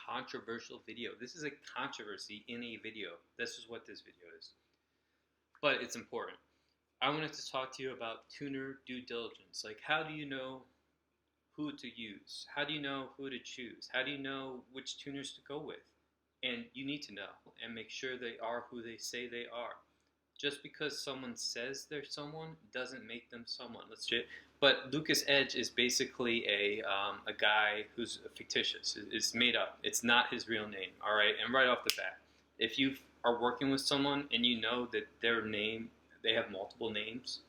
controversial video. This is a controversy in a video. This is what this video is. But it's important. I wanted to talk to you about tuner due diligence. Like, how do you know who to use? How do you know who to choose? How do you know which tuners to go with? And you need to know and make sure they are who they say they are. Just because someone says they're someone doesn't make them someone. But Lucas Edge is basically a guy who's fictitious. It's made up. It's not his real name. All right. And right off the bat, if you are working with someone and you know that their name, they have multiple names,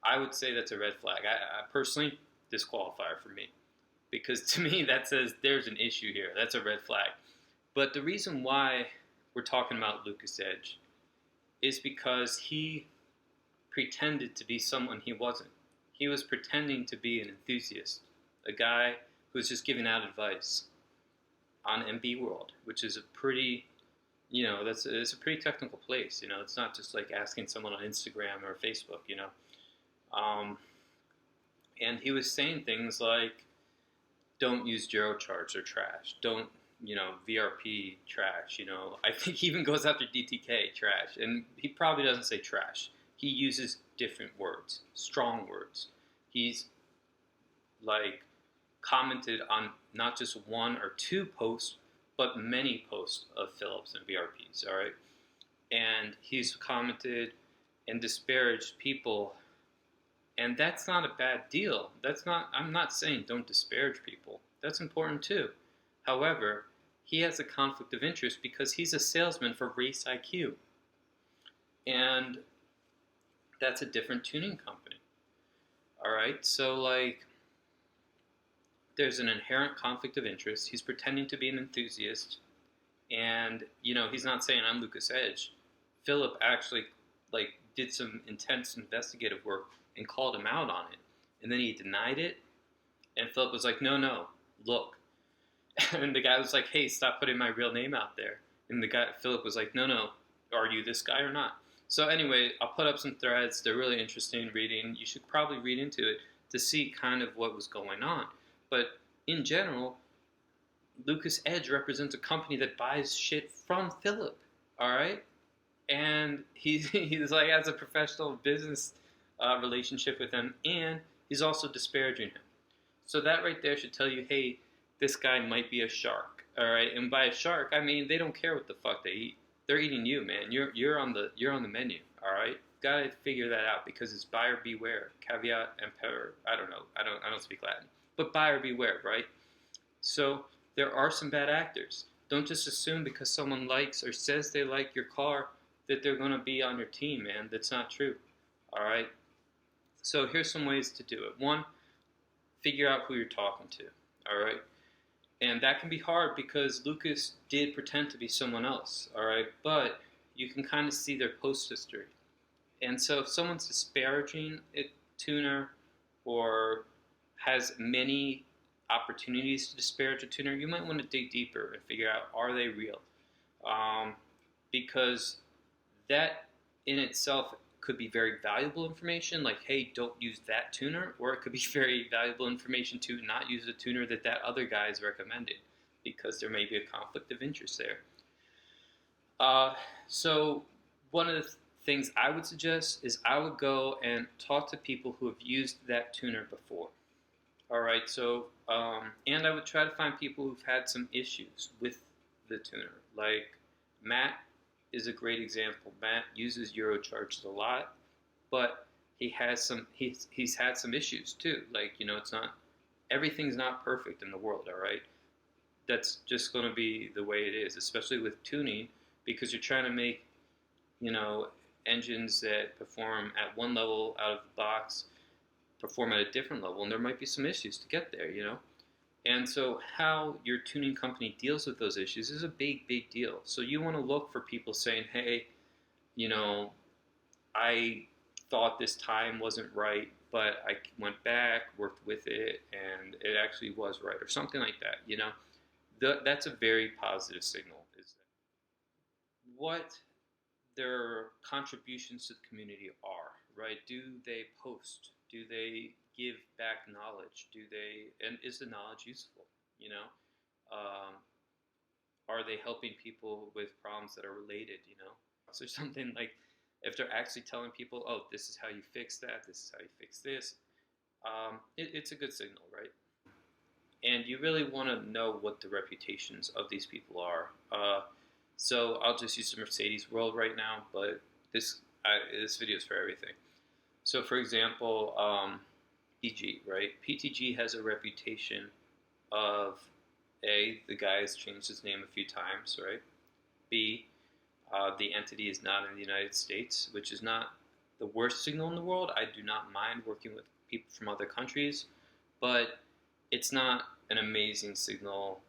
I would say that's a red flag. I personally, disqualifier for me, because to me that says there's an issue here. That's a red flag. But the reason why we're talking about Lucas Edge is because he pretended to be someone he wasn't. He was pretending to be an enthusiast, a guy who's just giving out advice on MB World, which is a pretty, it's a pretty technical place. It's not just like asking someone on Instagram or Facebook. And he was saying things like, don't use Charge, they're trash. Don't, VRP, trash. I think he even goes after DTK, trash. And he probably doesn't say trash. He uses different words, strong words. He's commented on not just one or two posts, but many posts of Phillips and VRPs, all right? And he's commented and disparaged people. And that's not a bad deal. I'm not saying don't disparage people. That's important too. However, he has a conflict of interest because he's a salesman for Race IQ. And that's a different tuning company. All right, so there's an inherent conflict of interest. He's pretending to be an enthusiast. And, he's not saying I'm Lucas Edge. Philip actually did some intense investigative work and called him out on it. And then he denied it. And Philip was like, no, look. And the guy was like, hey, stop putting my real name out there. And Philip was like, no, are you this guy or not? So anyway, I'll put up some threads. They're really interesting reading. You should probably read into it to see kind of what was going on. But in general, Lucas Edge represents a company that buys shit from Philip, all right? And he's has a professional business relationship with him, and he's also disparaging him. So that right there should tell you, hey, this guy might be a shark, all right? And by a shark, I mean they don't care what the fuck they eat. They're eating you, man. You're on the menu, all right? Gotta figure that out because it's buyer beware, caveat emptor. I don't know. I don't speak Latin, but buyer beware, right? So there are some bad actors. Don't just assume because someone likes or says they like your car that they're gonna be on your team, man. That's not true, all right? So here's some ways to do it. One, figure out who you're talking to, all right? And that can be hard because Lucas did pretend to be someone else, all right? But you can kind of see their post history. And so if someone's disparaging a tuner or has many opportunities to disparage a tuner, you might want to dig deeper and figure out, are they real? Because that in itself could be very valuable information, like, hey, don't use that tuner, or it could be very valuable information to not use the tuner that other guy is recommended, because there may be a conflict of interest there. So one of the things I would suggest is I would go and talk to people who have used that tuner before. All right, so, and I would try to find people who've had some issues with the tuner. Like Matt is a great example. Matt uses Eurocharges a lot, but he's had some issues too. It's not, everything's not perfect in the world, all right? That's just going to be the way it is, especially with tuning, because you're trying to make, engines that perform at one level out of the box perform at a different level, and there might be some issues to get there, And so how your tuning company deals with those issues is a big, big deal. So you want to look for people saying, hey, I thought this time wasn't right, but I went back, worked with it, and it actually was right, or something like that, That's a very positive signal. Is that what their contributions to the community are, right? Do they post? Do they give back knowledge? And is the knowledge useful? are they helping people with problems that are related, you know? So something like if they're actually telling people, oh, this is how you fix that, this is how you fix this, it's a good signal, right? And you really want to know what the reputations of these people are. So I'll just use the Mercedes world right now, but this video is for everything. So for example, PTG, right? PTG has a reputation of the guy has changed his name a few times, right? B, the entity is not in the United States, which is not the worst signal in the world. I do not mind working with people from other countries, but it's not an amazing signal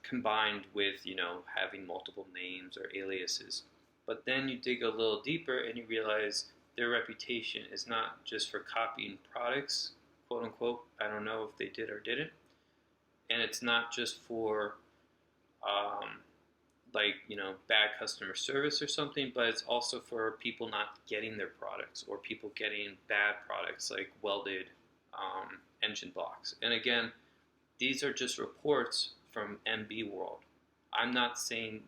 combined with, you know, having multiple names or aliases. But then you dig a little deeper and you realize their reputation is not just for copying products, quote unquote. I don't know if they did or didn't. And it's not just for like, you know, bad customer service or something, but it's also for people not getting their products or people getting bad products like welded engine blocks. And again, these are just reports from MB World. I'm not saying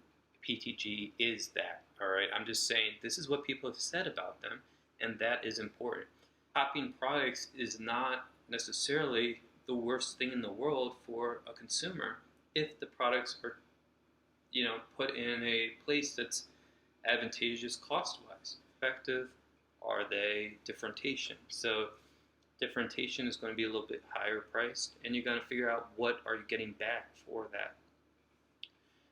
PTG is that, all right? I'm just saying this is what people have said about them, and that is important. Copying products is not necessarily the worst thing in the world for a consumer if the products are, you know, put in a place that's advantageous cost-wise. Effective, are they differentiation? So differentiation is going to be a little bit higher priced, and you're going to figure out what are you getting back for that.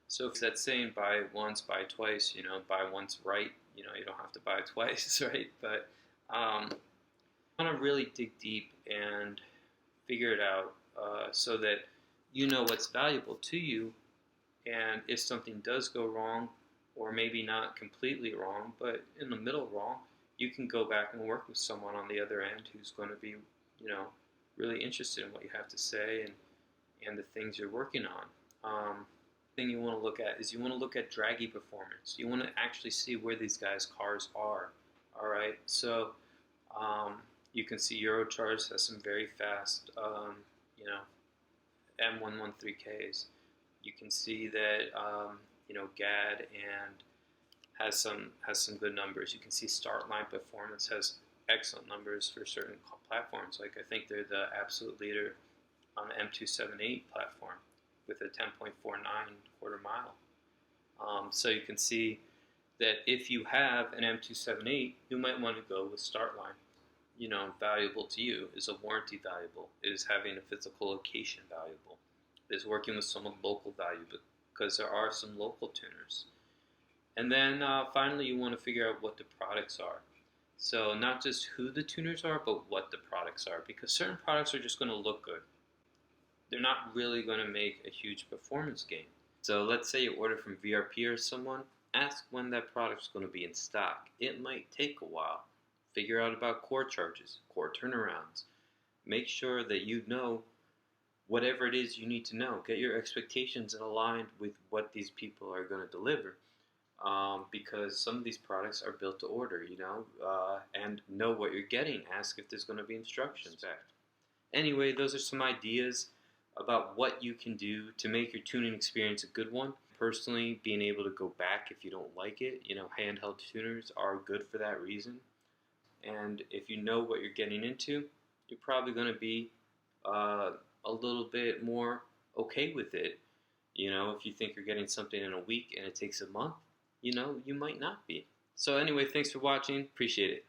So if that's saying buy once, buy twice, you know, buy once right, you know, you don't have to buy twice, right? But I want to really dig deep and figure it out so that you know what's valuable to you, and if something does go wrong, or maybe not completely wrong, but in the middle wrong, you can go back and work with someone on the other end who's going to be, you know, really interested in what you have to say and the things you're working on. Thing you want to look at is you want to look at draggy performance. You want to actually see where these guys' cars are. All right, so you can see Eurocharts has some very fast, you know, M113Ks. You can see that you know, GAD and has some good numbers. You can see Startline Performance has excellent numbers for certain platforms. Like I think they're the absolute leader on the M278 platform with a 10.49 quarter mile. So you can see that if you have an M278, you might want to go with Startline. You know, valuable to you. Is a warranty valuable? Is having a physical location valuable? Is working with someone local valuable? Because there are some local tuners. And then finally, you want to figure out what the products are. So not just who the tuners are, but what the products are. Because certain products are just going to look good. They're not really going to make a huge performance gain. So let's say you order from VRP or someone, ask when that product's going to be in stock. It might take a while. Figure out about core charges, core turnarounds. Make sure that you know whatever it is you need to know. Get your expectations aligned with what these people are going to deliver. Because some of these products are built to order, you know, and know what you're getting. Ask if there's going to be instructions. Anyway, those are some ideas about what you can do to make your tuning experience a good one. Personally, being able to go back if you don't like it, you know, handheld tuners are good for that reason. And if you know what you're getting into, you're probably going to be a little bit more okay with it. You know, if you think you're getting something in a week and it takes a month, you know, you might not be. So anyway, thanks for watching. Appreciate it.